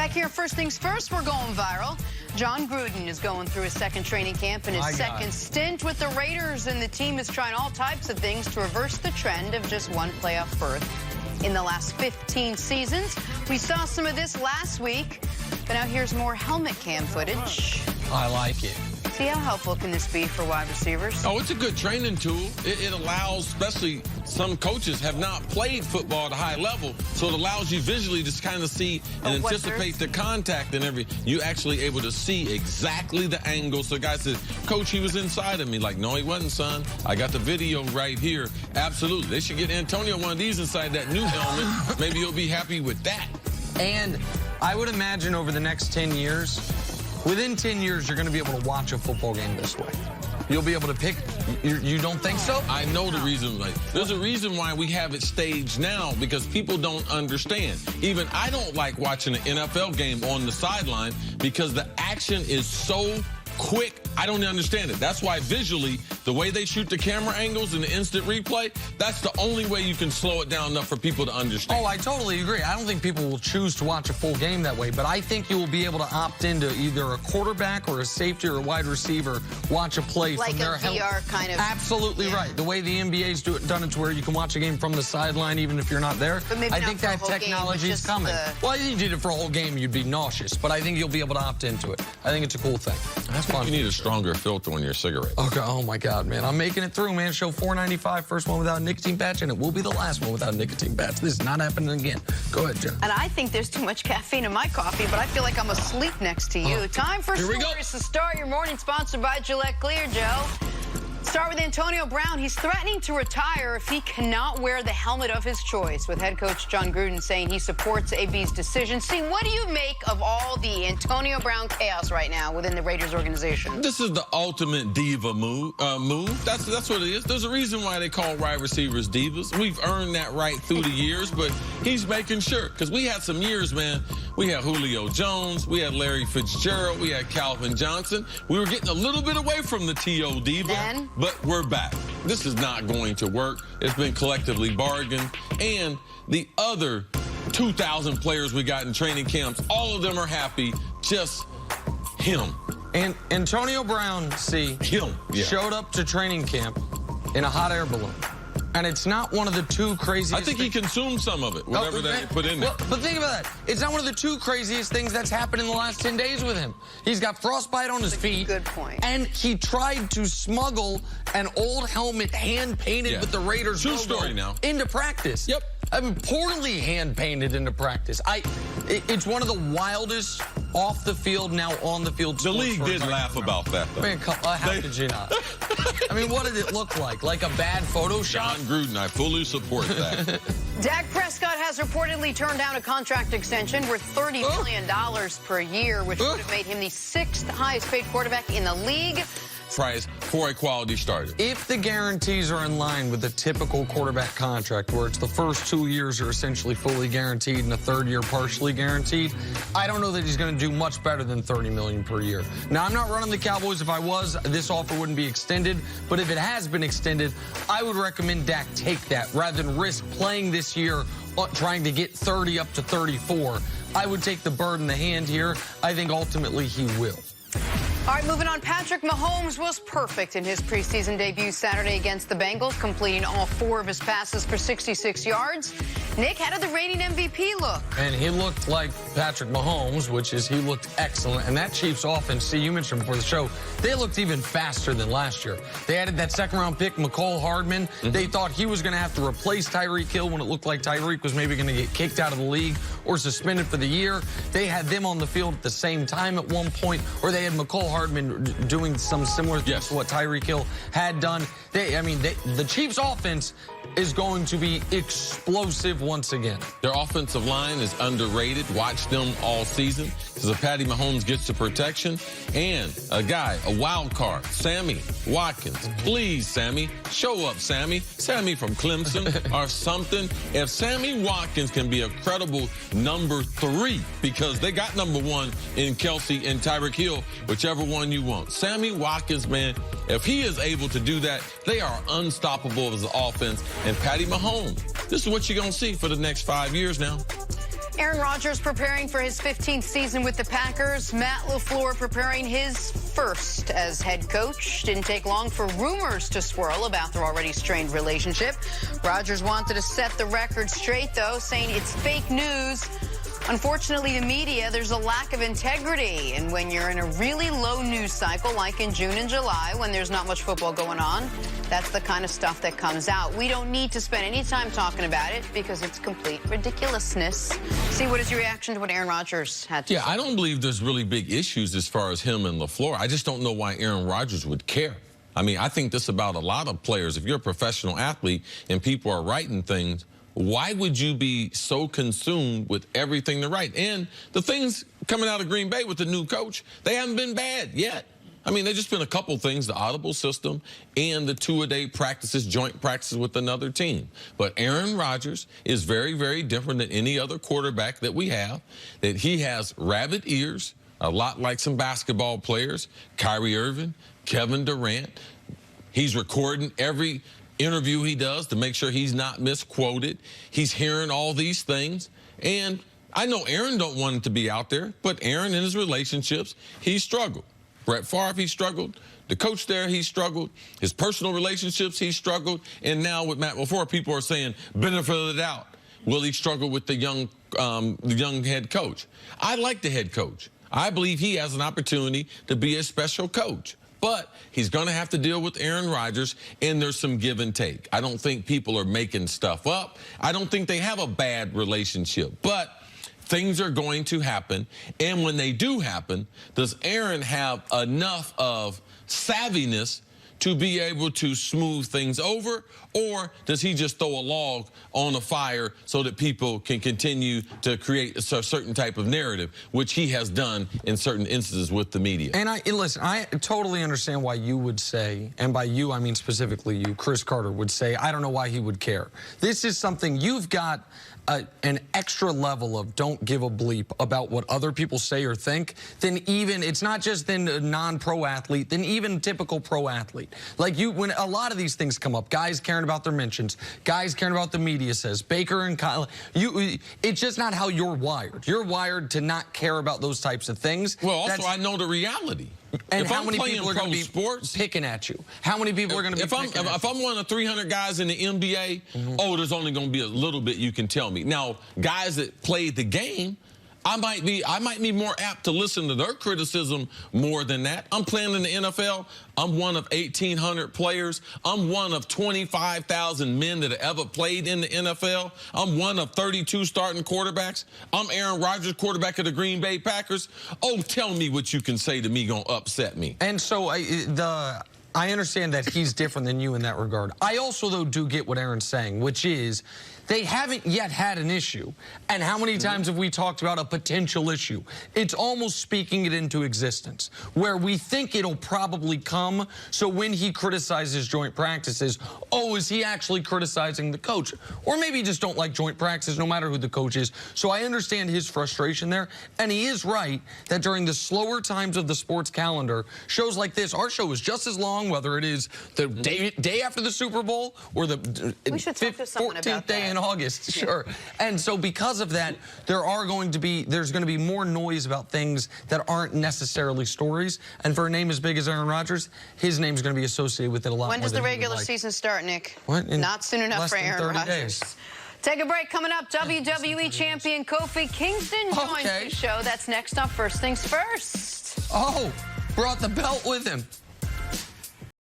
Back here, first things first, we're going viral. John Gruden is going through his second training camp and his second stint with the Raiders, and the team is trying all types of things to reverse the trend of just one playoff berth in the last 15 seasons. We saw some of this last week, but now here's more helmet cam footage. I like it. See, how helpful can this be for wide receivers? Oh, it's a good training tool. It allows, especially some coaches have not played football at a high level, so it allows you visually to kind of see and anticipate the contact and everything. You actually able to see exactly the angle. So guys said, Coach, he was inside of me. Like, no, he wasn't, son. I got the video right here. Absolutely. They should get Antonio one of these inside that new helmet. Maybe you'll be happy with that. And I would imagine over the next 10 years, within 10 years, you're going to be able to watch a football game this way. You'll be able to pick. You don't think so? I know the reason. Like, there's a reason why we have it staged now, because people don't understand. Even I don't like watching an NFL game on the sideline because the action is so quick. I don't understand it. That's why visually, the way they shoot the camera angles and the instant replay, that's the only way you can slow it down enough for people to understand. Oh, I totally agree. I don't think people will choose to watch a full game that way, but I think you will be able to opt into either a quarterback or a safety or a wide receiver watch a play like from their VR kind of. Absolutely right. The way the NBA's done it to where you can watch a game from the sideline even if you're not there. But maybe I not think for a that whole technology game, is coming. Well, if you did it for a whole game, you'd be nauseous, but I think you'll be able to opt into it. I think it's a cool thing. That's fun. You need a stronger filter on your cigarette. Okay. Oh my God, man. I'm making it through, man. Show 495, first one without a nicotine patch, and it will be the last one without a nicotine patch. This is not happening again. Go ahead, Joe. And I think there's too much caffeine in my coffee, but I feel like I'm asleep next to you. Time for stories to start your morning, sponsored by Gillette Clear, Joe. Start with Antonio Brown. He's threatening to retire if he cannot wear the helmet of his choice, with head coach John Gruden saying he supports AB's decision. See, what do you make of all the Antonio Brown chaos right now within the Raiders organization? This is the ultimate diva move. That's what it is. There's a reason why they call wide receivers divas. We've earned that right through the years, but he's making sure. Because we had some years, man. We had Julio Jones. We had Larry Fitzgerald. We had Calvin Johnson. We were getting a little bit away from the T.O. diva. But we're back. This is not going to work. It's been collectively bargained. And the other 2,000 players we got in training camps, all of them are happy. Just him. And Antonio Brown, showed up to training camp in a hot air balloon. And it's not one of the two craziest I think he consumed some of it, whatever they put in there. But think about that. It's not one of the two craziest things that's happened in the last 10 days with him. He's got frostbite on his feet. Good point. And he tried to smuggle an old helmet hand-painted with the Raiders logo into practice. Yep. I mean, poorly hand-painted into practice. It's one of the wildest off-the-field, now on-the-field sports. The league did laugh about that, though. Man, how did you not? I mean, what did it look like? Like a bad Photoshop? John Gruden, I fully support that. Dak Prescott has reportedly turned down a contract extension worth $30 million per year, which would have made him the 6th highest-paid quarterback in the league. Price for a quality starter. If the guarantees are in line with the typical quarterback contract, where it's the first 2 years are essentially fully guaranteed and the third year partially guaranteed, I don't know that he's going to do much better than $30 million per year. Now, I'm not running the Cowboys. If I was, this offer wouldn't be extended. But if it has been extended, I would recommend Dak take that rather than risk playing this year trying to get 30 up to 34. I would take the bird in the hand here. I think ultimately he will. All right, moving on. Patrick Mahomes was perfect in his preseason debut Saturday against the Bengals, completing all 4 of his passes for 66 yards. Nick, how did the reigning MVP look? And he looked like Patrick Mahomes, which is he looked excellent. And that Chiefs offense, see, you mentioned before the show, they looked even faster than last year. They added that second-round pick, McCole Hardman. They thought he was going to have to replace Tyreek Hill when it looked like Tyreek was maybe going to get kicked out of the league or suspended for the year. They had them on the field at the same time at one point, or they had McCole Hardman doing some similar things to what Tyreek Hill had done. The Chiefs offense is going to be explosive once again. Their offensive line is underrated. Watch them all season because if Patty Mahomes gets the protection and a guy, a wild card, Sammy Watkins. Please, Sammy, show up, Sammy. Sammy from Clemson or something. If Sammy Watkins can be a credible number 3, because they got number 1 in Kelsey and Tyreek Hill, whichever one you want. Sammy Watkins, man, if he is able to do that, they are unstoppable as an offense. And Patty Mahomes, this is what you're going to see for the next 5 years now. Aaron Rodgers preparing for his 15th season with the Packers. Matt LaFleur preparing his first as head coach. Didn't take long for rumors to swirl about their already strained relationship. Rodgers wanted to set the record straight, though, saying it's fake news. Unfortunately, the media, there's a lack of integrity. And when you're in a really low news cycle, like in June and July, when there's not much football going on, that's the kind of stuff that comes out. We don't need to spend any time talking about it because it's complete ridiculousness. See, what is your reaction to what Aaron Rodgers had to say? Yeah, I don't believe there's really big issues as far as him and LaFleur. I just don't know why Aaron Rodgers would care. I mean, I think this about a lot of players. If you're a professional athlete and people are writing things, why would you be so consumed with everything to write? And the things coming out of Green Bay with the new coach, they haven't been bad yet. I mean, there's just been a couple things, the audible system and the two-a-day practices, joint practices with another team. But Aaron Rodgers is very, very different than any other quarterback that we have, that he has rabbit ears, a lot like some basketball players, Kyrie Irving, Kevin Durant. He's recording every interview he does to make sure he's not misquoted. He's hearing all these things. And I know Aaron don't want him to be out there, but Aaron in his relationships, he struggled. Brett Favre, he struggled. The coach there, he struggled. His personal relationships, he struggled. And now with Matt LaFleur, people are saying, benefit of the doubt. Will he struggle with the young head coach? I like the head coach. I believe he has an opportunity to be a special coach. But he's going to have to deal with Aaron Rodgers, and there's some give and take. I don't think people are making stuff up. I don't think they have a bad relationship. But things are going to happen, and when they do happen, does Aaron have enough of savviness to be able to smooth things over, or does he just throw a log on a fire so that people can continue to create a certain type of narrative, which he has done in certain instances with the media? And listen, I totally understand why you would say, and by you I mean specifically you, Chris Carter, would say, I don't know why he would care. This is something you've got an extra level of don't give a bleep about what other people say or think, then even, it's not just then a non-pro athlete, then even typical pro athlete. Like when a lot of these things come up, guys caring about their mentions, guys caring about the media says, Baker and Kyle, it's just not how you're wired. You're wired to not care about those types of things. Well, also I know the reality. And how many people are going to be picking at you? How many people are going to be picking at you? If I'm one of 300 guys in the NBA, oh, there's only going to be a little bit you can tell me. Now, guys that played the game, I might be more apt to listen to their criticism more than that. I'm playing in the NFL. I'm one of 1,800 players. I'm one of 25,000 men that have ever played in the NFL. I'm one of 32 starting quarterbacks. I'm Aaron Rodgers, quarterback of the Green Bay Packers. Oh, tell me what you can say to me gonna upset me. And so I understand that he's different than you in that regard. I also, though, do get what Aaron's saying, which is they haven't yet had an issue. And how many times have we talked about a potential issue? It's almost speaking it into existence, where we think it'll probably come. So when he criticizes joint practices, oh, is he actually criticizing the coach? Or maybe he just don't like joint practices, no matter who the coach is. So I understand his frustration there. And he is right that during the slower times of the sports calendar, shows like this, our show is just as long, whether it is the day after the Super Bowl or the 14th day in August, sure. And so because of that, there's going to be more noise about things that aren't necessarily stories. And for a name as big as Aaron Rodgers, his name's going to be associated with it a lot more. When does the regular season start, Nick? What? Not soon enough for Aaron Rodgers. Days. Take a break. Coming up, WWE champion Kofi Kingston joins the show. That's next up. First things first. Oh, brought the belt with him.